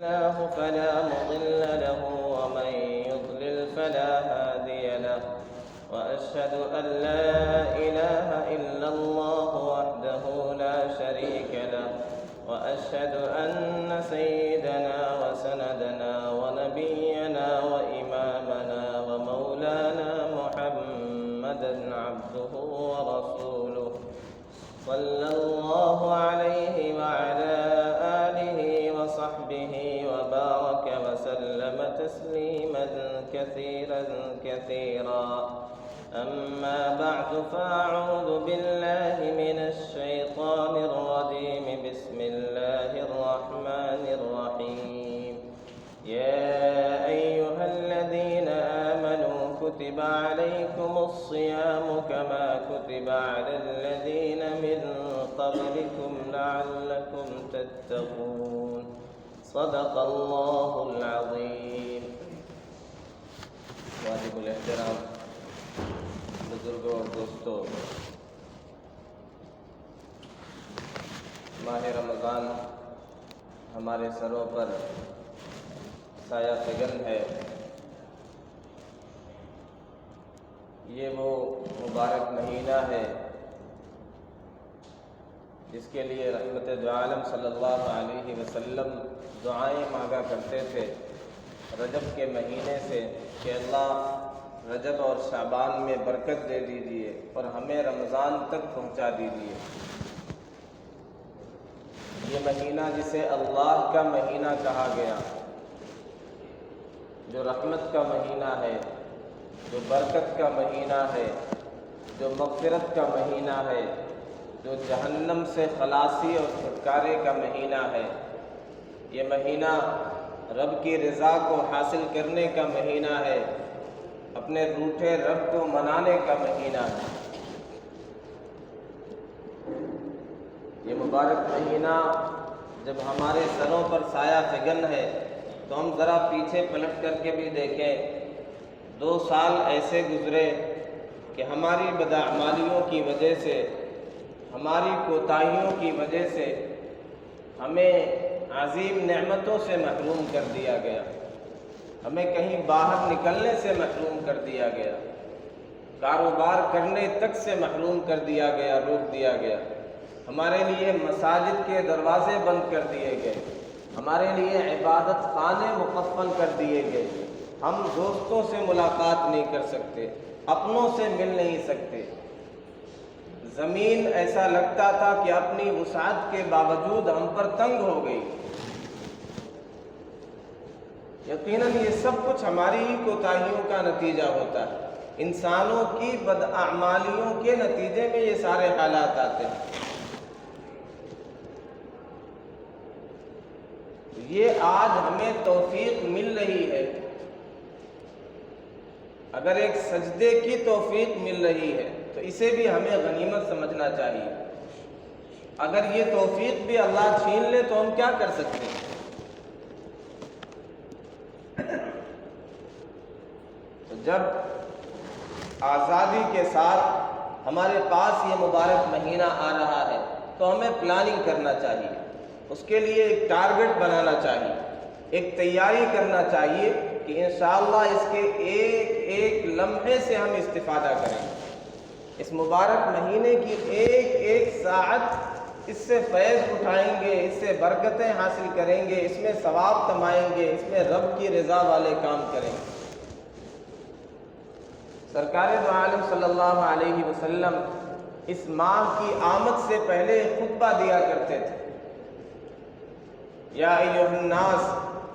الله فلا مضل له ومن يضلل فلا هادي له وأشهد أن لا إله إلا الله وحده لا شريك له وأشهد أن سيدنا وسندنا ونبينا وإمامنا ومولانا محمدا عبده ورسوله صلى الله عليه وعلى آله وصحبه وبارك وسلم تسليما كثيرا أما بعد فأعوذ بالله من الشيطان الرجيم بسم الله الرحمن الرحيم يا أيها الذين آمنوا كتب عليكم الصيام كما كتب على الذين من قبلكم لعلكم تتقون صدق الله العظيم. واجب الاحترام بزرگوں اور دوستوں، ماہ رمضان ہمارے سروں پر سایہ فگن ہے. یہ وہ مبارک مہینہ ہے جس کے لیے رحمت دو عالم صلی اللہ علیہ وسلم دعائیں مانگا کرتے تھے رجب کے مہینے سے کہ اللہ رجب اور شعبان میں برکت دے دیجیے اور ہمیں رمضان تک پہنچا دیجیے. یہ مہینہ جسے اللہ کا مہینہ کہا گیا، جو رحمت کا مہینہ ہے، جو برکت کا مہینہ ہے، جو مغفرت کا مہینہ ہے، جو جہنم سے خلاصی اور چھٹکارے کا مہینہ ہے. یہ مہینہ رب کی رضا کو حاصل کرنے کا مہینہ ہے، اپنے روٹھے رب کو منانے کا مہینہ ہے. یہ مبارک مہینہ جب ہمارے سروں پر سایہ فگن ہے تو ہم ذرا پیچھے پلٹ کر کے بھی دیکھیں. 2 سال ایسے گزرے کہ ہماری بداعمالیوں کی وجہ سے، ہماری کوتاہیوں کی وجہ سے ہمیں عظیم نعمتوں سے محروم کر دیا گیا، ہمیں کہیں باہر نکلنے سے محروم کر دیا گیا، کاروبار کرنے تک سے محروم کر دیا گیا، روک دیا گیا. ہمارے لیے مساجد کے دروازے بند کر دیے گئے، ہمارے لیے عبادت خانے مقفل کر دیے گئے. ہم دوستوں سے ملاقات نہیں کر سکتے، اپنوں سے مل نہیں سکتے. زمین ایسا لگتا تھا کہ اپنی وسعت کے باوجود ہم پر تنگ ہو گئی. یقیناً یہ سب کچھ ہماری ہی کوتاہیوں کا نتیجہ ہوتا ہے. انسانوں کی بداعمالیوں کے نتیجے میں یہ سارے حالات آتے ہیں. یہ آج ہمیں توفیق مل رہی ہے، اگر ایک سجدے کی توفیق مل رہی ہے تو اسے بھی ہمیں غنیمت سمجھنا چاہیے. اگر یہ توفیق بھی اللہ چھین لے تو ہم کیا کر سکتے ہیں؟ تو جب آزادی کے ساتھ ہمارے پاس یہ مبارک مہینہ آ رہا ہے تو ہمیں پلاننگ کرنا چاہیے، اس کے لیے ایک ٹارگٹ بنانا چاہیے، ایک تیاری کرنا چاہیے کہ انشاءاللہ اس کے ایک ایک لمحے سے ہم استفادہ کریں. اس مبارک مہینے کی ایک ایک ساعت اس سے فیض اٹھائیں گے، اس سے برکتیں حاصل کریں گے، اس میں ثواب کمائیں گے، اس میں رب کی رضا والے کام کریں گے. سرکار دو عالم صلی اللہ علیہ وسلم اس ماہ کی آمد سے پہلے خطبہ دیا کرتے تھے. یا ایھا الناس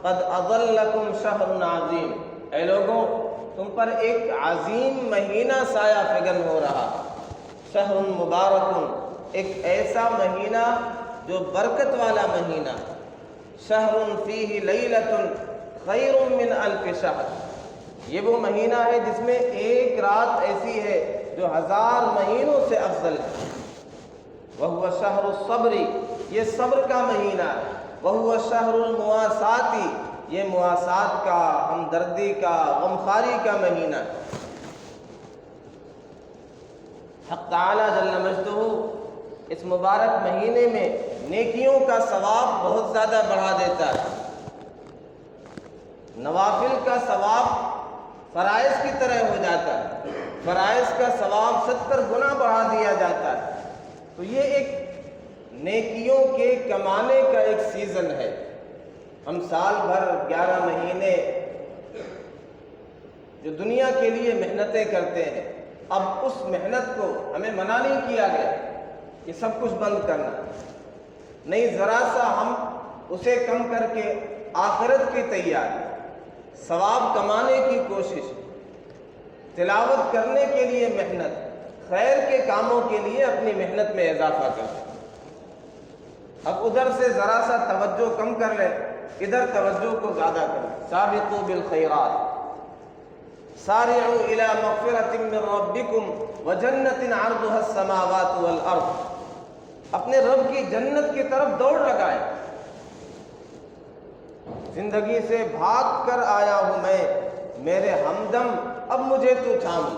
قد اظلکم شہر عظیم، اے لوگوں تم پر ایک عظیم مہینہ سایہ فگن ہو رہا. شہر مبارک، ایک ایسا مہینہ جو برکت والا مہینہ. شہر فیہ لیلۃ خیر من الف شہر، یہ وہ مہینہ ہے جس میں ایک رات ایسی ہے جو 1000 مہینوں سے افضل ہے. وہو شہر الصبر، یہ صبر کا مہینہ ہے. وہو شہر المواساۃ، یہ مواسات کا، ہمدردی کا، غمخواری کا مہینہ ہے. حق تعالی جل مجدہ اس مبارک مہینے میں نیکیوں کا ثواب بہت زیادہ بڑھا دیتا ہے. نوافل کا ثواب فرائض کی طرح ہو جاتا ہے، فرائض کا ثواب 70 گنا بڑھا دیا جاتا ہے۔ تو یہ ایک نیکیوں کے کمانے کا ایک سیزن ہے۔ ہم سال بھر 11 مہینے جو دنیا کے لیے محنتیں کرتے ہیں، اب اس محنت کو ہمیں منع نہیں کیا گیا کہ سب کچھ بند کرنا، نہیں، ذرا سا ہم اسے کم کر کے آخرت کی تیاری، ثواب کمانے کی کوشش، تلاوت کرنے کے لیے محنت، خیر کے کاموں کے لیے اپنی محنت میں اضافہ کریں۔ اب ادھر سے ذرا سا توجہ کم کر لیں، ادھر توجہ کو زیادہ کریں۔ سابقوا بالخیرات، سارعوا الی مغفرۃ من ربکم وجنۃ عرضها السماوات والارض، اپنے رب کی جنت کی طرف دوڑ لگائیں۔ زندگی سے بھاگ کر آیا ہوں میں، میرے ہمدم اب مجھے تو تھام۔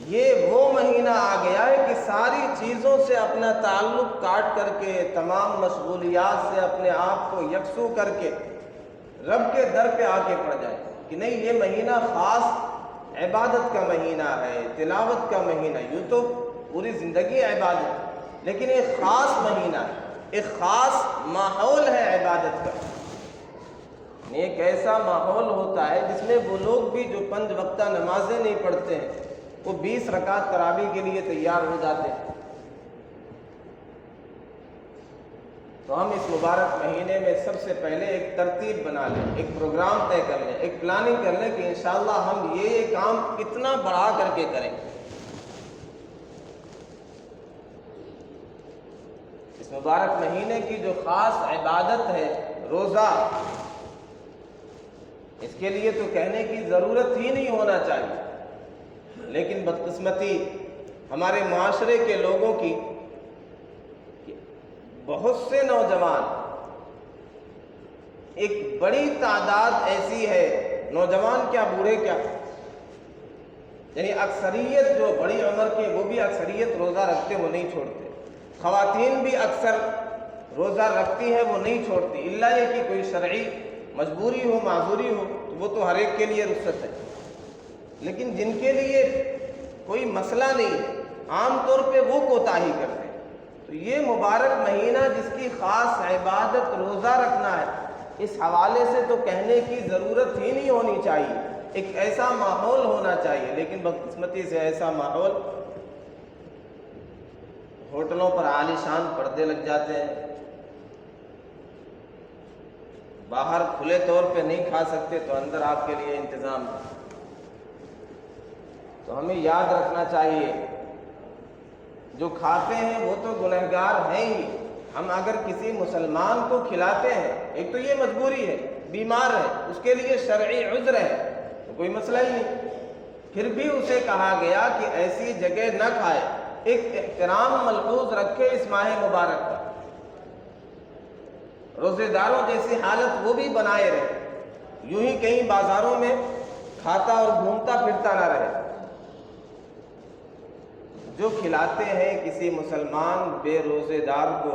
یہ وہ مہینہ آ گیا ہے کہ ساری چیزوں سے اپنا تعلق کاٹ کر کے، تمام مشغولیات سے اپنے آپ کو یکسو کر کے رب کے در پہ آ کے پڑ جائے کہ نہیں، یہ مہینہ خاص عبادت کا مہینہ ہے، تلاوت کا مہینہ۔ یوں تو پوری زندگی عبادت، لیکن ایک خاص مہینہ ہے، ایک خاص ماحول ہے عبادت کا۔ ایک ایسا ماحول ہوتا ہے جس میں وہ لوگ بھی جو 5 وقتہ نمازیں نہیں پڑھتے ہیں، وہ 20 رکعت تراویح کے لیے تیار ہو جاتے ہیں۔ تو ہم اس مبارک مہینے میں سب سے پہلے ایک ترتیب بنا لیں، ایک پروگرام طے کر لیں، ایک پلاننگ کر لیں کہ انشاءاللہ ہم یہ کام کتنا بڑھا کر کے کریں۔ اس مبارک مہینے کی جو خاص عبادت ہے روزہ، اس کے لیے تو کہنے کی ضرورت ہی نہیں ہونا چاہیے، لیکن بدقسمتی ہمارے معاشرے کے لوگوں کی، بہت سے نوجوان، ایک بڑی تعداد ایسی ہے، نوجوان کیا بوڑھے کیا، یعنی اکثریت جو بڑی عمر کے، وہ بھی اکثریت روزہ رکھتے، وہ نہیں چھوڑتے۔ خواتین بھی اکثر روزہ رکھتی ہیں، وہ نہیں چھوڑتی، الا یہ کہ کوئی شرعی مجبوری ہو، معذوری ہو، تو وہ تو ہر ایک کے لیے رخصت ہے۔ لیکن جن کے لیے کوئی مسئلہ نہیں ہے، عام طور پہ وہ کوتاہی کرتے ہیں۔ تو یہ مبارک مہینہ جس کی خاص عبادت روزہ رکھنا ہے، اس حوالے سے تو کہنے کی ضرورت ہی نہیں ہونی چاہیے، ایک ایسا ماحول ہونا چاہیے۔ لیکن بدقسمتی سے ایسا ماحول، ہوٹلوں پر عالیشان پردے لگ جاتے ہیں، باہر کھلے طور پہ نہیں کھا سکتے تو اندر آپ کے لیے انتظام ہے۔ تو ہمیں یاد رکھنا چاہیے، جو کھاتے ہیں وہ تو گنہگار ہیں ہی۔ ہم اگر کسی مسلمان کو کھلاتے ہیں، ایک تو یہ مجبوری ہے، بیمار ہے، اس کے لیے شرعی عذر ہے، تو کوئی مسئلہ ہی نہیں، پھر بھی اسے کہا گیا کہ ایسی جگہ نہ کھائے، ایک احترام ملحوظ رکھے اس ماہ مبارک کا، روزے داروں جیسی حالت وہ بھی بنائے رہے، یوں ہی کہیں بازاروں میں کھاتا اور گھومتا پھرتا نہ رہے۔ جو کھلاتے ہیں کسی مسلمان بے روزے دار کو،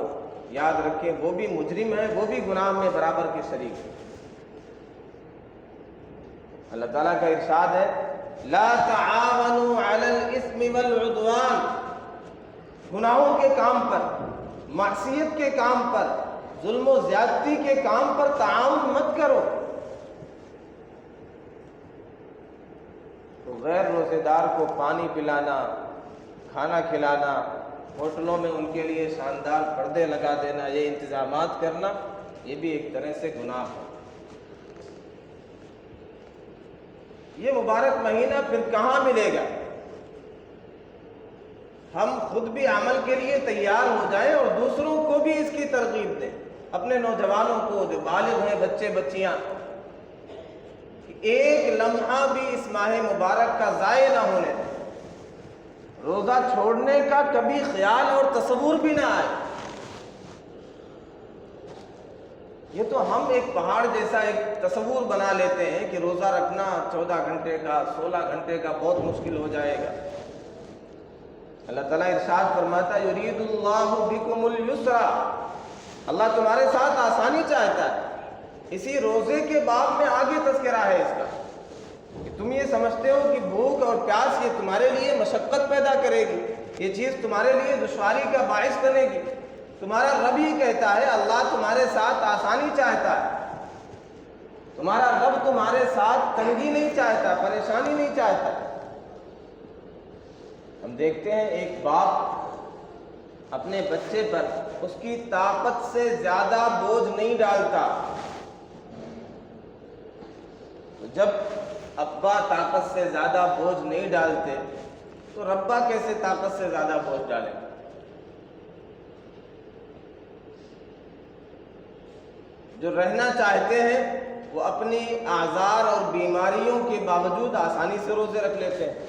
یاد رکھیں وہ بھی مجرم ہے، وہ بھی گناہ میں برابر کے شریک ہے۔ اللہ تعالیٰ کا ارشاد ہے، لا تعاونوا علی الاثم والعدوان، گناہوں کے کام پر، معصیت کے کام پر، ظلم و زیادتی کے کام پر تعاون مت کرو۔ تو غیر روزے دار کو پانی پلانا، کھانا کھلانا، ہوٹلوں میں ان کے لیے شاندار پردے لگا دینا، یہ انتظامات کرنا، یہ بھی ایک طرح سے گناہ ہے۔ یہ مبارک مہینہ پھر کہاں ملے گا؟ ہم خود بھی عمل کے لیے تیار ہو جائیں اور دوسروں کو بھی اس کی ترغیب دیں، اپنے نوجوانوں کو جو بالغ ہیں، بچے بچیاں، کہ ایک لمحہ بھی اس ماہ مبارک کا ضائع نہ ہونے دیں، روزہ چھوڑنے کا کبھی خیال اور تصور بھی نہ آئے۔ یہ تو ہم ایک پہاڑ جیسا ایک تصور بنا لیتے ہیں کہ روزہ رکھنا 14 گھنٹے کا، 16 گھنٹے کا بہت مشکل ہو جائے گا۔ اللہ تعالیٰ ارشاد فرماتا ہے، یرید اللہ بکم الیسر، اللہ تمہارے ساتھ آسانی چاہتا ہے، اسی روزے کے باب میں آگے تذکرہ ہے اس کا کہ تم یہ سمجھتے ہو کہ بھوک اور پیاس یہ تمہارے لیے مشقت پیدا کرے گی، یہ چیز تمہارے لیے دشواری کا باعث بنے گی۔ تمہارا رب ہی کہتا ہے، اللہ تمہارے ساتھ آسانی چاہتا ہے، تمہارا رب تمہارے ساتھ تنگی نہیں چاہتا، پریشانی نہیں چاہتا۔ ہم دیکھتے ہیں ایک باپ اپنے بچے پر اس کی طاقت سے زیادہ بوجھ نہیں ڈالتا۔ جب ابا طاقت سے زیادہ بوجھ نہیں ڈالتے تو ربا کیسے طاقت سے زیادہ بوجھ ڈالیں؟ جو رہنا چاہتے ہیں وہ اپنی آزار اور بیماریوں کے باوجود آسانی سے روزے رکھ لیتے ہیں،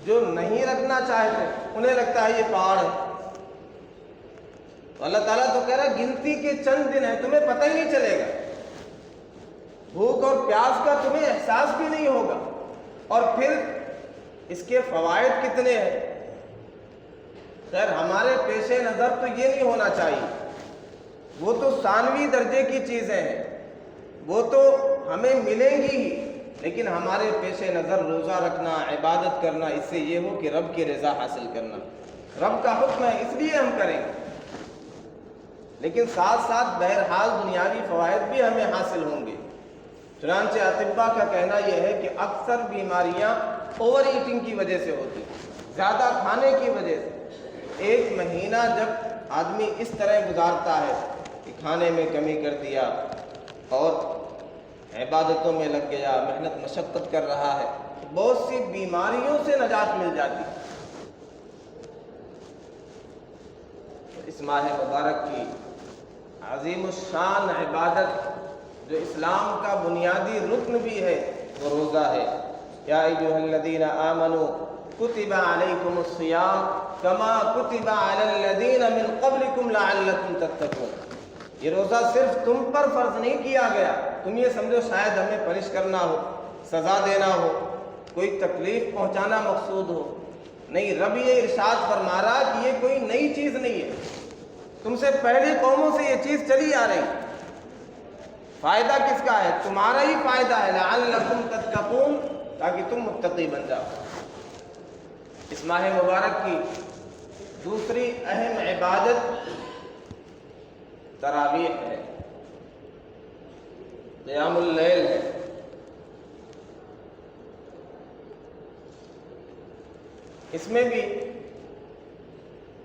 جو نہیں رکھنا چاہتے انہیں لگتا ہے یہ پہاڑ ہے۔ تو اللہ تعالیٰ تو کہہ رہا ہے گنتی کے چند دن ہیں، تمہیں پتہ ہی نہیں چلے گا، بھوک اور پیاس کا تمہیں احساس بھی نہیں ہوگا، اور پھر اس کے فوائد کتنے ہیں۔ خیر ہمارے پیش نظر تو یہ نہیں ہونا چاہیے، وہ تو ثانوی درجے کی چیزیں ہیں، وہ تو ہمیں ملیں گی ہی، لیکن ہمارے پیش نظر روزہ رکھنا، عبادت کرنا، اس سے یہ ہو کہ رب کی رضا حاصل کرنا، رب کا حکم ہے اس لیے ہم کریں گے، لیکن ساتھ ساتھ بہرحال دنیاوی فوائد بھی ہمیں حاصل ہوں گے۔ چنانچہ اطباء کا کہنا یہ ہے کہ اکثر بیماریاں اوور ایٹنگ کی وجہ سے ہوتی، زیادہ کھانے کی وجہ سے۔ ایک مہینہ جب آدمی اس طرح گزارتا ہے کہ کھانے میں کمی کر دیا اور عبادتوں میں لگ گیا، محنت مشقت کر رہا ہے، بہت سی بیماریوں سے نجات مل جاتی۔ اس ماہ مبارک کی عظیم الشان عبادت جو اسلام کا بنیادی رکن بھی ہے وہ روزہ ہے۔ یا ایھا الذین آمنوا کتب علیکم الصیام کما کتب علی الذین من قبلکم لعلکم تتقون۔ یہ روزہ صرف تم پر فرض نہیں کیا گیا، تم یہ سمجھو شاید ہمیں پنش کرنا ہو، سزا دینا ہو، کوئی تکلیف پہنچانا مقصود ہو، نہیں، رب یہ ارشاد فرما رہا کہ یہ کوئی نئی چیز نہیں ہے، تم سے پہلی قوموں سے یہ چیز چلی آ رہی۔ فائدہ کس کا ہے؟ تمہارا ہی فائدہ ہے، لعلکم تتقون، تاکہ تم متقی بن جاؤ۔ اس ماہ مبارک کی دوسری اہم عبادت تراویح ہے، قیام اللیل ہے۔ اس میں بھی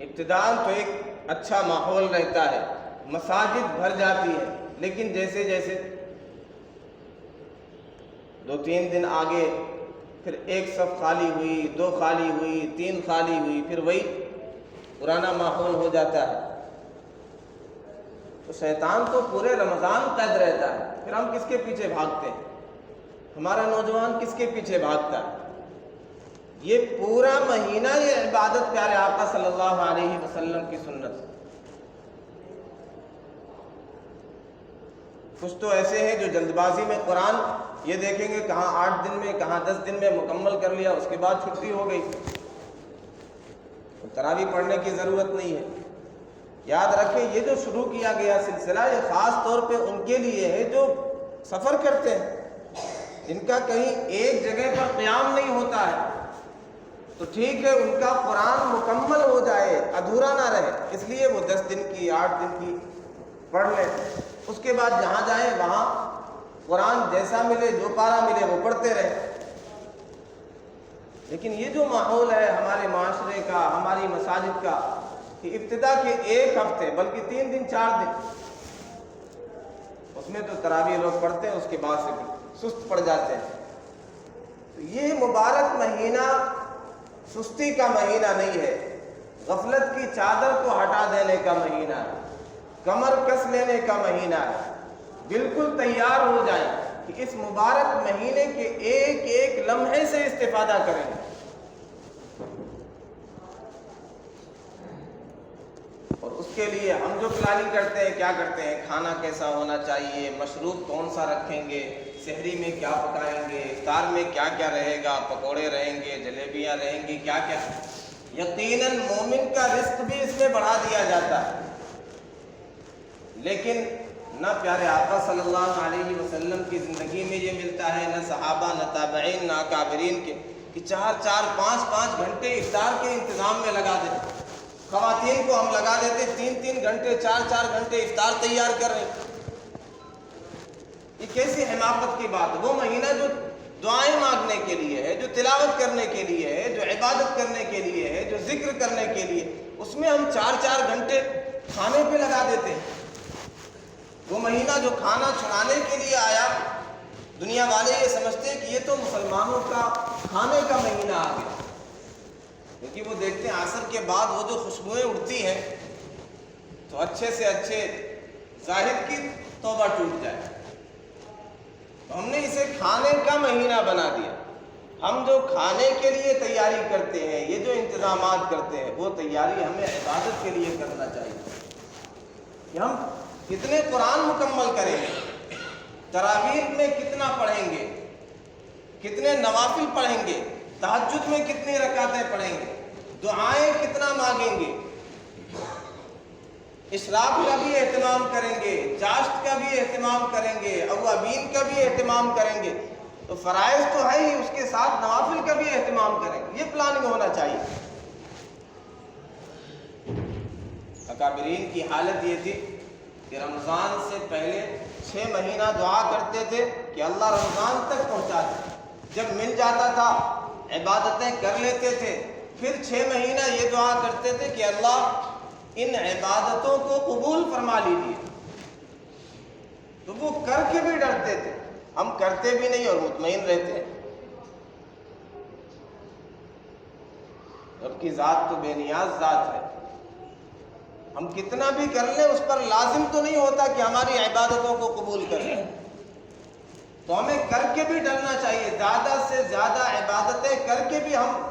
ابتداءً تو ایک اچھا ماحول رہتا ہے، مساجد بھر جاتی ہے، لیکن جیسے جیسے 2-3 دن آگے پھر ایک صف خالی ہوئی، 2 خالی ہوئی، 3 خالی ہوئی، پھر وہی پرانا ماحول ہو جاتا ہے۔ تو شیطان تو پورے رمضان قید رہتا ہے، پھر ہم کس کے پیچھے بھاگتے ہیں؟ ہمارا نوجوان کس کے پیچھے بھاگتا ہے؟ یہ پورا مہینہ یہ عبادت پیارے آقا صلی اللہ علیہ وسلم کی سنت۔ کچھ تو ایسے ہیں جو جلد بازی میں قرآن یہ دیکھیں گے کہاں 8 دن میں، کہاں 10 دن میں مکمل کر لیا، اس کے بعد چھٹی ہو گئی، تراویح پڑھنے کی ضرورت نہیں ہے۔ یاد رکھیں یہ جو شروع کیا گیا سلسلہ یہ خاص طور پہ ان کے لیے ہے جو سفر کرتے ہیں، جن کا کہیں ایک جگہ پر قیام نہیں ہوتا ہے، تو ٹھیک ہے ان کا قرآن مکمل ہو جائے، ادھورا نہ رہے، اس لیے وہ 10 دن کی 8 دن کی پڑھ لیں، اس کے بعد جہاں جائیں وہاں قرآن جیسا ملے، جو پارہ ملے وہ پڑھتے رہے۔ لیکن یہ جو ماحول ہے ہمارے معاشرے کا، ہماری مساجد کا، کہ ابتدا کے 1 ہفتے بلکہ 3 دن 4 دن اس میں تو تراویح لوگ پڑھتے ہیں، اس کے بعد سے سست پڑ جاتے ہیں۔ تو یہ مبارک مہینہ سستی کا مہینہ نہیں ہے، غفلت کی چادر کو ہٹا دینے کا مہینہ ہے، کمر کس لینے کا مہینہ ہے۔ بالکل تیار ہو جائیں کہ اس مبارک مہینے کے ایک ایک لمحے سے استفادہ کریں۔ اور اس کے لیے ہم جو پلاننگ کرتے ہیں، کیا کرتے ہیں، کھانا کیسا ہونا چاہیے، مشروب کون سا رکھیں گے، سحری میں کیا پکائیں گے، افطار میں کیا کیا رہے گا، پکوڑے رہیں گے، جلیبیاں رہیں گی، کیا کیا۔ یقیناً مومن کا رزق بھی اس میں بڑھا دیا جاتا ہے، لیکن نہ پیارے آقا صلی اللہ علیہ وسلم کی زندگی میں یہ ملتا ہے، نہ صحابہ، نہ تابعین، نہ اکابرین کے، کہ 4-4، 5-5 گھنٹے افطار کے انتظام میں لگا دیتے۔ خواتین کو ہم لگا دیتے 3-3 گھنٹے، 4-4 گھنٹے افطار تیار کر رہے ہیں۔ یہ کیسی حماقت کی بات ہے؟ وہ مہینہ جو دعائیں مانگنے کے لیے ہے، جو تلاوت کرنے کے لیے ہے، جو عبادت کرنے کے لیے ہے، جو ذکر کرنے کے لیے، اس میں ہم 4-4 گھنٹے کھانے پہ لگا دیتے ہیں۔ وہ مہینہ جو کھانا چھڑانے کے لیے آیا، دنیا والے یہ سمجھتے ہیں کہ یہ تو مسلمانوں کا کھانے کا مہینہ آ گیا، کیونکہ وہ دیکھتے ہیں عصر کے بعد وہ جو خوشبوئیں اڑتی ہیں تو اچھے سے اچھے زاہد کی توبہ ٹوٹ جائے۔ تو ہم نے اسے کھانے کا مہینہ بنا دیا۔ ہم جو کھانے کے لیے تیاری کرتے ہیں، یہ جو انتظامات کرتے ہیں، وہ تیاری ہمیں عبادت کے لیے کرنا چاہیے کہ ہم کتنے قرآن مکمل کریں گے، تراویح میں کتنا پڑھیں گے، کتنے نوافل پڑھیں گے، تہجد میں کتنی رکعتیں پڑھیں گے، دعائیں کتنا مانگیں گے، اشراق کا بھی اہتمام کریں گے، چاشت کا بھی اہتمام کریں گے، اوابین کا بھی اہتمام کریں گے۔ تو فرائض تو ہے ہی، اس کے ساتھ نوافل کا بھی اہتمام کریں گے۔ یہ پلاننگ ہونا چاہیے۔ اکابرین کی حالت یہ تھی کہ رمضان سے پہلے 6 مہینہ دعا کرتے تھے کہ اللہ رمضان تک پہنچا دے۔ جب مل جاتا تھا عبادتیں کر لیتے تھے، پھر 6 مہینہ یہ دعا کرتے تھے کہ اللہ ان عبادتوں کو قبول فرما لیجیے۔ تو وہ کر کے بھی ڈرتے تھے، ہم کرتے بھی نہیں اور مطمئن رہتے ہیں۔ رب کی ذات تو بے نیاز ذات ہے، ہم کتنا بھی کر لیں اس پر لازم تو نہیں ہوتا کہ ہماری عبادتوں کو قبول کر لیں۔ تو ہمیں کر کے بھی ڈرنا چاہیے، زیادہ سے زیادہ عبادتیں کر کے بھی ہم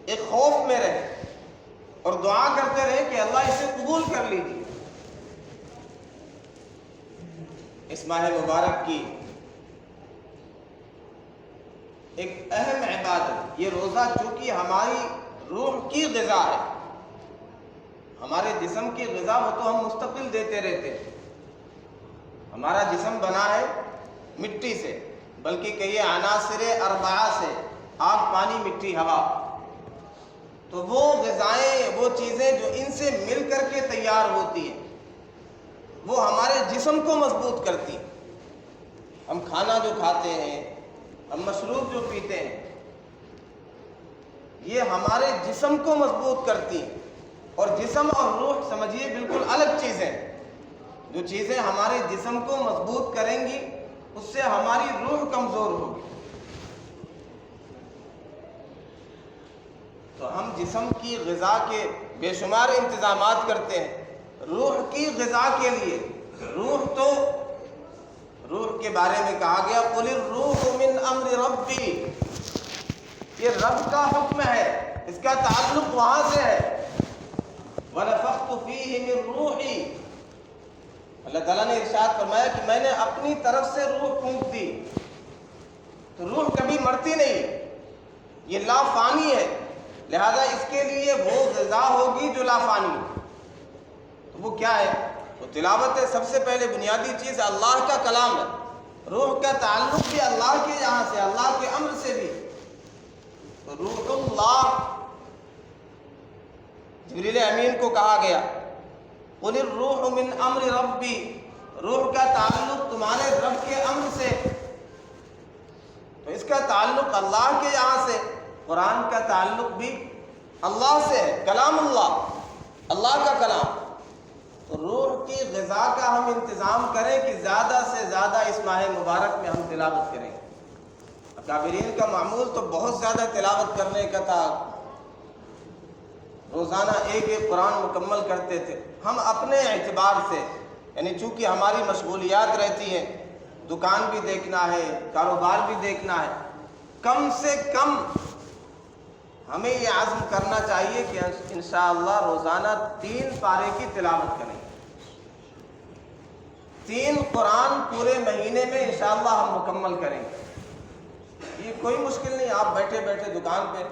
ایک خوف میں رہیں اور دعا کرتے رہیں کہ اللہ اسے قبول کر لیجیے۔ اس ماہ مبارک کی ایک اہم عبادت یہ روزہ، چونکہ ہماری روح کی غذا ہے، ہمارے جسم کی غذا وہ تو ہم مستقل دیتے رہتے ہیں۔ ہمارا جسم بنا ہے مٹی سے، بلکہ کہیے عناصر اربعہ سے، آگ، پانی، مٹی، ہوا۔ تو وہ غذائیں، وہ چیزیں جو ان سے مل کر کے تیار ہوتی ہیں، وہ ہمارے جسم کو مضبوط کرتی ہیں۔ ہم کھانا جو کھاتے ہیں، ہم مشروب جو پیتے ہیں، یہ ہمارے جسم کو مضبوط کرتی ہیں۔ اور جسم اور روح سمجھیے بالکل الگ چیزیں۔ جو چیزیں ہمارے جسم کو مضبوط کریں گی، اس سے ہماری روح کمزور ہوگی۔ تو ہم جسم کی غذا کے بے شمار انتظامات کرتے ہیں، روح کی غذا کے لیے۔ روح کے بارے میں کہا گیا قُلِ الرُّوحُ مِنْ أَمْرِ رَبِّي، یہ رب کا حکم ہے، اس کا تعلق وہاں سے ہے۔ وَنَفَخْتُ فِيهِ مِنْ رُوحِي، اللہ تعالیٰ نے ارشاد فرمایا کہ میں نے اپنی طرف سے روح پھونک دی۔ تو روح کبھی مرتی نہیں، یہ لا فانی ہے، لہذا اس کے لیے وہ غذا ہوگی جو لا فانی ہے۔ تو وہ کیا ہے؟ وہ تلاوت ہے۔ سب سے پہلے بنیادی چیز اللہ کا کلام ہے۔ روح کا تعلق بھی اللہ کے یہاں سے، اللہ کے امر سے بھی۔ تو روح اللہ، جبریل امین کو کہا گیا قُلِ الرُّوحُ مِنْ أَمْرِ رَبِّي، روح کا تعلق تمہارے رب کے امر سے۔ تو اس کا تعلق اللہ کے یہاں سے۔ قرآن کا تعلق بھی اللہ سے ہے، کلام اللہ کا کلام۔ تو روح کی غذا کا ہم انتظام کریں کہ زیادہ سے زیادہ اس ماہ مبارک میں ہم تلاوت کریں۔ اکابرین کا معمول تو بہت زیادہ تلاوت کرنے کا تھا، روزانہ ایک قرآن مکمل کرتے تھے۔ ہم اپنے اعتبار سے، یعنی چونکہ ہماری مشغولیات رہتی ہیں، دکان بھی دیکھنا ہے، کاروبار بھی دیکھنا ہے، کم سے کم ہمیں یہ عزم کرنا چاہیے کہ انشاءاللہ روزانہ 3 پارے کی تلاوت کریں۔ 3 قرآن پورے مہینے میں انشاءاللہ ہم مکمل کریں گے۔ یہ کوئی مشکل نہیں، آپ بیٹھے بیٹھے دکان پہ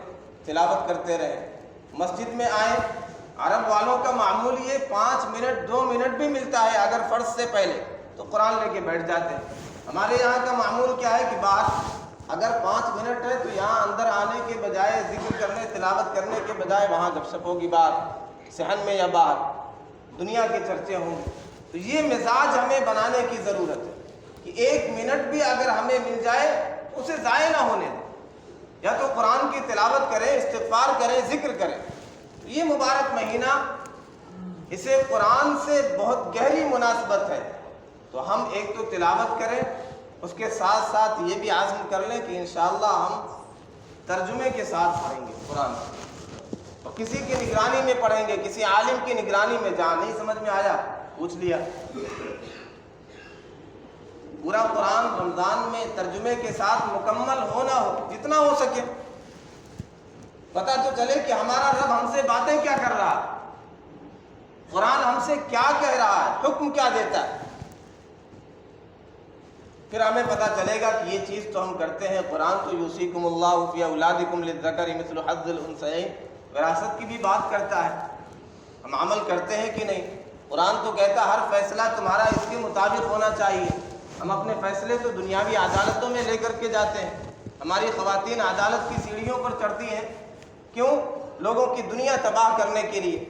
تلاوت کرتے رہیں، مسجد میں آئیں۔ عرب والوں کا معمول یہ 5 منٹ 2 منٹ بھی ملتا ہے اگر فرض سے پہلے، تو قرآن لے کے بیٹھ جاتے ہیں۔ ہمارے یہاں کا معمول کیا ہے کہ بات اگر 5 منٹ ہے تو یہاں اندر آنے کے بجائے ذکر کرنے تلاوت کرنے کے بجائے وہاں گپ شپ ہوگی، بات صحن میں یا باہر دنیا کے چرچے ہوں گے۔ تو یہ مزاج ہمیں بنانے کی ضرورت ہے کہ 1 منٹ بھی اگر ہمیں مل جائے تو اسے ضائع نہ ہونے دیں، یا تو قرآن کی تلاوت کریں، استغفار کریں، ذکر کریں۔ یہ مبارک مہینہ اسے قرآن سے بہت گہری مناسبت ہے، تو ہم ایک تو تلاوت کریں، اس کے ساتھ ساتھ یہ بھی عزم کر لیں کہ انشاءاللہ ہم ترجمے کے ساتھ پڑھیں گے قرآن، اور کسی کی نگرانی میں پڑھیں گے، کسی عالم کی نگرانی میں۔ جہاں نہیں سمجھ میں آیا پوچھ لیا۔ پورا قرآن رمضان میں ترجمے کے ساتھ مکمل ہونا ہو، جتنا ہو سکے، پتہ تو چلے کہ ہمارا رب ہم سے باتیں کیا کر رہا ہے، قرآن ہم سے کیا کہہ رہا ہے، حکم کیا دیتا ہے۔ پھر ہمیں پتہ چلے گا کہ یہ چیز تو ہم کرتے ہیں۔ قرآن تو یوصیکم اللہ فی اولادکم للذکر مثل حظ الانثیین، وراثت کی بھی بات کرتا ہے، ہم عمل کرتے ہیں کہ نہیں؟ قرآن تو کہتا ہے ہر فیصلہ تمہارا اس کے مطابق ہونا چاہیے۔ ہم اپنے فیصلے تو دنیاوی عدالتوں میں لے کر کے جاتے ہیں، ہماری خواتین عدالت کی سیڑھیوں پر چڑھتی ہیں، کیوں؟ لوگوں کی دنیا تباہ کرنے کے لیے۔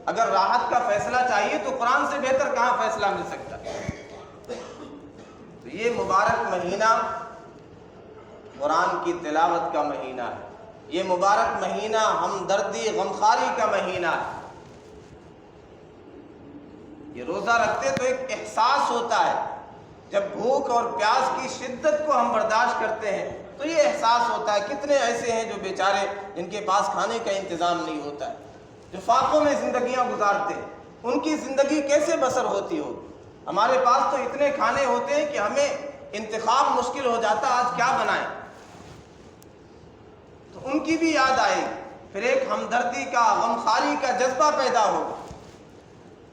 اگر راحت کا فیصلہ چاہیے تو قرآن سے بہتر کہاں فیصلہ مل سکتا ہے؟ تو یہ مبارک مہینہ قرآن کی تلاوت کا مہینہ ہے، یہ مبارک مہینہ ہمدردی غمخواری کا مہینہ ہے۔ یہ روزہ رکھتے تو ایک احساس ہوتا ہے، جب بھوک اور پیاس کی شدت کو ہم برداشت کرتے ہیں تو یہ احساس ہوتا ہے۔ کتنے ایسے ہیں جو بیچارے جن کے پاس کھانے کا انتظام نہیں ہوتا ہے، جو فاقوں میں زندگیاں گزارتے ہیں، ان کی زندگی کیسے بسر ہوتی ہوگی؟ ہمارے پاس تو اتنے کھانے ہوتے ہیں کہ ہمیں انتخاب مشکل ہو جاتا آج کیا بنائیں، تو ان کی بھی یاد آئے گی، پھر ایک ہمدردی کا غمخواری کا جذبہ پیدا ہوگا۔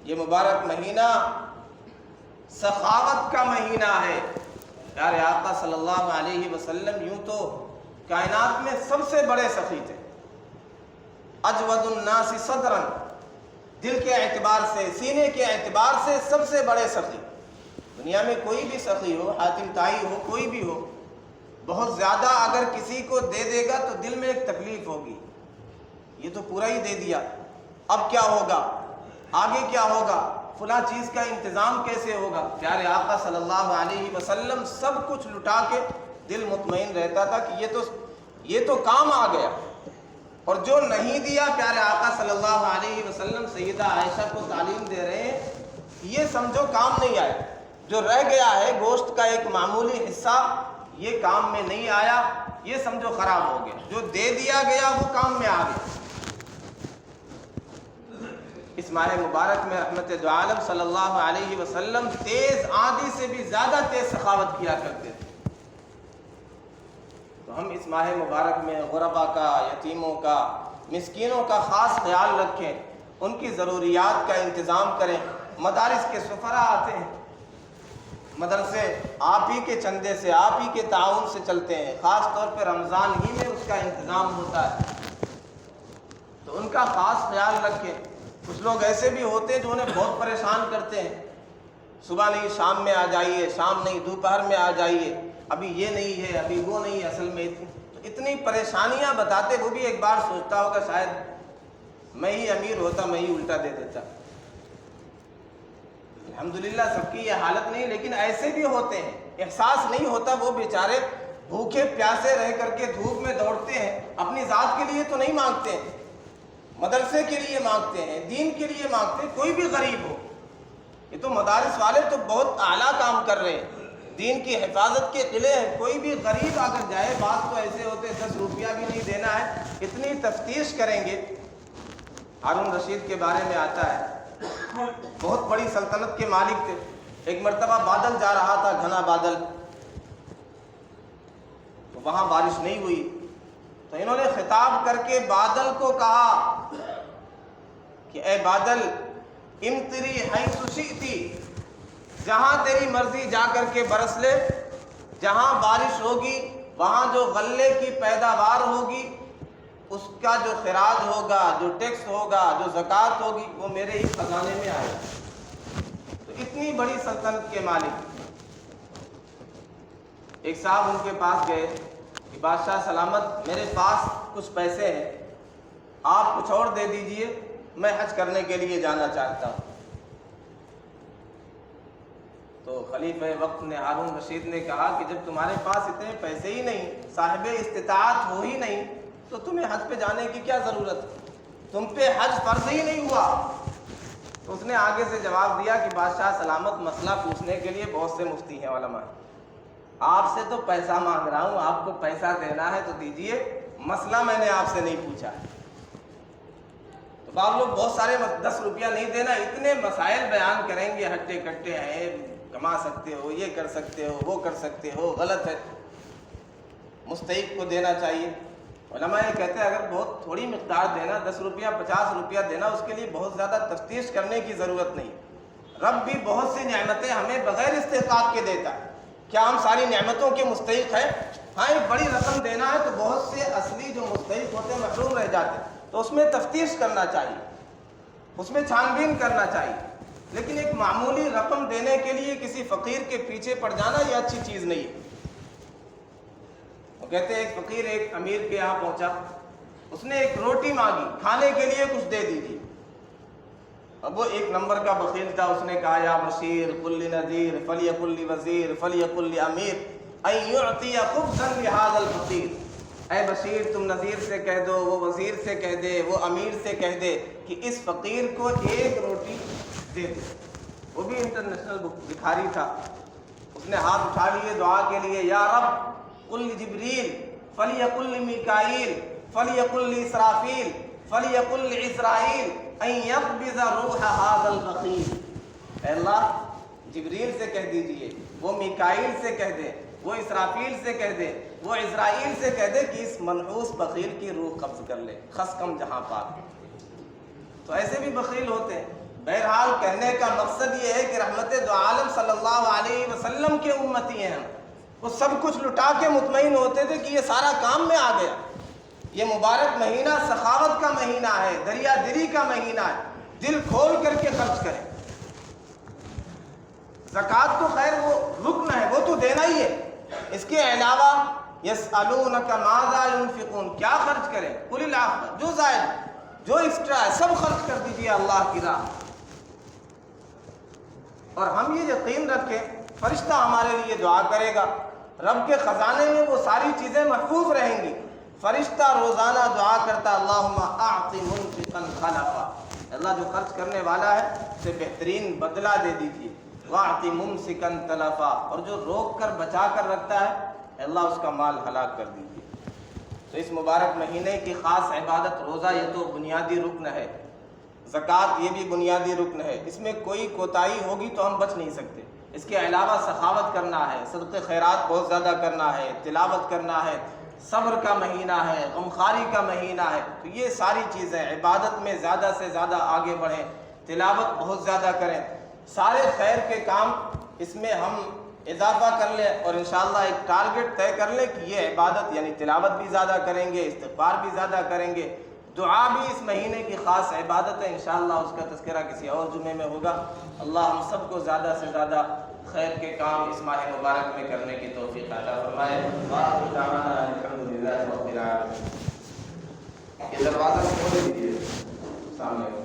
یہ مبارک مہینہ سخاوت کا مہینہ ہے۔ پیارے آقا صلی اللہ علیہ وسلم یوں تو کائنات میں سب سے بڑے سخی تھے، اجود الناس صدرا، دل کے اعتبار سے، سینے کے اعتبار سے سب سے بڑے سخی۔ دنیا میں کوئی بھی سخی ہو، حاتم طائی ہو، کوئی بھی ہو، بہت زیادہ اگر کسی کو دے دے گا تو دل میں ایک تکلیف ہوگی، یہ تو پورا ہی دے دیا، اب کیا ہوگا، آگے کیا ہوگا، فلاں چیز کا انتظام کیسے ہوگا۔ پیارے آقا صلی اللہ علیہ وسلم سب کچھ لٹا کے دل مطمئن رہتا تھا کہ یہ تو کام آ گیا، اور جو نہیں دیا پیارے آقا صلی اللہ علیہ وسلم سیدہ عائشہ کو تعلیم دے رہے ہیں، یہ سمجھو کام نہیں آئے، جو رہ گیا ہے گوشت کا ایک معمولی حصہ، یہ کام میں نہیں آیا، یہ سمجھو خراب ہو گیا، جو دے دیا گیا وہ کام میں آ گیا۔ اس ماہ مبارک میں رحمت دو عالم صلی اللہ علیہ وسلم تیز آندھی سے بھی زیادہ تیز سخاوت کیا کرتے تھے۔ تو ہم اس ماہ مبارک میں غربا کا، یتیموں کا، مسکینوں کا خاص خیال رکھیں، ان کی ضروریات کا انتظام کریں۔ مدارس کے سفراء آتے ہیں، مدرسے آپ ہی کے چندے سے، آپ ہی کے تعاون سے چلتے ہیں، خاص طور پہ رمضان ہی میں اس کا انتظام ہوتا ہے، تو ان کا خاص خیال رکھیں۔ کچھ لوگ ایسے بھی ہوتے ہیں جو انہیں بہت پریشان کرتے ہیں، صبح نہیں شام میں آ جائیے، شام نہیں دوپہر میں آ جائیے، ابھی یہ نہیں ہے، ابھی وہ نہیں ہے، اصل میں اتنی پریشانیاں بتاتے، وہ بھی ایک بار سوچتا ہوگا شاید میں ہی امیر ہوتا، میں ہی الٹا دے دیتا۔ الحمدللہ سب کی یہ حالت نہیں، لیکن ایسے بھی ہوتے ہیں، احساس نہیں ہوتا، وہ بیچارے بھوکے پیاسے رہ کر کے دھوپ میں دوڑتے ہیں، اپنی ذات کے لیے تو نہیں مانگتے ہیں، مدرسے کے لیے مانگتے ہیں، دین کے لیے مانگتے ہیں، کوئی بھی غریب ہو۔ یہ تو مدارس والے تو بہت اعلیٰ کام کر رہے ہیں، دین کی حفاظت کے قلعے ہیں، کوئی بھی غریب اگر جائے، بات تو ایسے ہوتے 10 روپیہ بھی نہیں دینا ہے، اتنی تفتیش کریں گے۔ ہارون رشید کے بارے میں آتا ہے، بہت بڑی سلطنت کے مالک تھے، ایک مرتبہ بادل جا رہا تھا، گھنا بادل، تو وہاں بارش نہیں ہوئی، تو انہوں نے خطاب کر کے بادل کو کہا کہ اے بادل، امطری حیث شئتی، جہاں تیری مرضی جا کر کے برس لے، جہاں بارش ہوگی، وہاں جو غلے کی پیداوار ہوگی، اس کا جو خراج ہوگا، جو ٹیکس ہوگا، جو زکوٰۃ ہوگی، وہ میرے ہی خزانے میں آئے گا۔ تو تو اتنی بڑی سلطنت کے مالک ایک صاحب ان کے پاس گئے کہ بادشاہ سلامت، میرے پاس کچھ پیسے ہیں، آپ کچھ اور دے دیجئے، میں حج کرنے کے لیے جانا چاہتا ہوں۔ تو خلیفہ وقت نے ہارون رشید نے کہا کہ جب تمہارے پاس اتنے پیسے ہی نہیں، صاحب استطاعت ہو ہی نہیں، تو تمہیں حج پہ جانے کی کیا ضرورت ہے؟ تم پہ حج فرض ہی نہیں ہوا۔ تو اس نے آگے سے جواب دیا کہ بادشاہ سلامت، مسئلہ پوچھنے کے لیے بہت سے مفتی ہیں، علماء، آپ سے تو پیسہ مانگ رہا ہوں، آپ کو پیسہ دینا ہے تو دیجئے، مسئلہ میں نے آپ سے نہیں پوچھا ہے۔ تو بعض لوگ بہت سارے 10 روپیہ نہیں دینا، اتنے مسائل بیان کریں گے، ہٹے کٹے ہیں، کما سکتے ہو، یہ کر سکتے ہو، وہ کر سکتے ہو، غلط ہے، مستحق کو دینا چاہیے۔ علماء یہ کہتے ہیں اگر بہت تھوڑی مقدار دینا، 10 روپیہ 50 روپیہ دینا، اس کے لیے بہت زیادہ تفتیش کرنے کی ضرورت نہیں۔ رب بھی بہت سی نعمتیں ہمیں بغیر استحقاق کے دیتا ہے، کیا ہم ساری نعمتوں کے مستحق ہیں؟ ہاں، ایک بڑی رقم دینا ہے تو بہت سے اصلی جو مستحق ہوتے ہیں محروم رہ جاتے ہیں، تو اس میں تفتیش کرنا چاہیے، اس میں چھان بین کرنا چاہیے، لیکن ایک معمولی رقم دینے کے لیے کسی فقیر کے پیچھے پڑ جانا یہ اچھی چیز نہیں ہے۔ وہ کہتے ہیں ایک فقیر ایک امیر کے یہاں پہنچا، اس نے ایک روٹی مانگی، کھانے کے لیے کچھ دے دیجیے۔ اب وہ ایک نمبر کا بخیل تھا، اس نے کہا یا بشیر قل لنذیر فلیقل لوزیر فلیقل لامیر ان یعطی خبزا لہذا الفقیر۔ اے بشیر تم نذیر سے کہہ دو، وہ وزیر سے کہہ دے، وہ امیر سے کہہ دے کہ اس فقیر کو ایک روٹی دے دے۔ وہ بھی انٹرنیشنل بھکاری تھا، اس نے ہاتھ اٹھا لیے دعا کے لیے، یا رب قل لجبریل فلیقل لمیکائیل فلیقل لاسرافیل فلیقل لعزرائیل ان یقبض روح هذا الفقیر۔ اے اللہ جبریل سے کہہ دیجئے، وہ میکائیل سے کہہ دے، وہ اسرافیل سے کہہ دے، وہ عزرائیل سے کہہ دے کہ اس منحوس بخیل کی روح قبض کر لے، خس کم جہاں پاک۔ تو ایسے بھی بخیل ہوتے ہیں۔ بہرحال کہنے کا مقصد یہ ہے کہ رحمت دو عالم صلی اللہ علیہ وسلم کے امتی ہیں ہم، وہ سب کچھ لٹا کے مطمئن ہوتے تھے کہ یہ سارا کام میں آ گیا۔ یہ مبارک مہینہ سخاوت کا مہینہ ہے، دریا دلی کا مہینہ ہے، دل کھول کر کے خرچ کریں۔ زکوٰۃ تو خیر وہ رکن ہے، وہ تو دینا ہی ہے، اس کے علاوہ یسألونک ماذا ينفقون، کیا خرچ کریں، قل العفو، جو زائد جو ایکسٹرا ہے سب خرچ کر دیجیے اللہ کی راہ۔ اور ہم یہ یقین رکھیں فرشتہ ہمارے لیے دعا کرے گا، رب کے خزانے میں وہ ساری چیزیں محفوظ رہیں گی۔ فرشتہ روزانہ دعا کرتا اللہم اعط منفقا خلفا، اللہ جو خرچ کرنے والا ہے اسے بہترین بدلہ دے دیجیے، واعط ممسکا تلفا، اور جو روک کر بچا کر رکھتا ہے اللہ اس کا مال ہلاک کر دیجیے۔ تو اس مبارک مہینے کی خاص عبادت روزہ یہ تو بنیادی رکن ہے، زکوٰۃ یہ بھی بنیادی رکن ہے، اس میں کوئی کوتاہی ہوگی تو ہم بچ نہیں سکتے۔ اس کے علاوہ سخاوت کرنا ہے، صدقے خیرات بہت زیادہ کرنا ہے، تلاوت کرنا ہے، صبر کا مہینہ ہے، غمخواری کا مہینہ ہے، تو یہ ساری چیزیں عبادت میں زیادہ سے زیادہ آگے بڑھیں، تلاوت بہت زیادہ کریں، سارے خیر کے کام اس میں ہم اضافہ کر لیں، اور انشاءاللہ ایک ٹارگٹ طے کر لیں کہ یہ عبادت یعنی تلاوت بھی زیادہ کریں گے، استغفار بھی زیادہ کریں گے، دعا بھی اس مہینے کی خاص عبادت ہے، انشاءاللہ اس کا تذکرہ کسی اور جمعے میں ہوگا۔ اللہ ہم سب کو زیادہ سے زیادہ خیر کے کام اس ماہ مبارک میں کرنے کی توفیق عطا فرمائے۔ وآخر دعوانا الحمدللہ رب العالمین۔ یہ دروازہ کھول دیجیے سامنے۔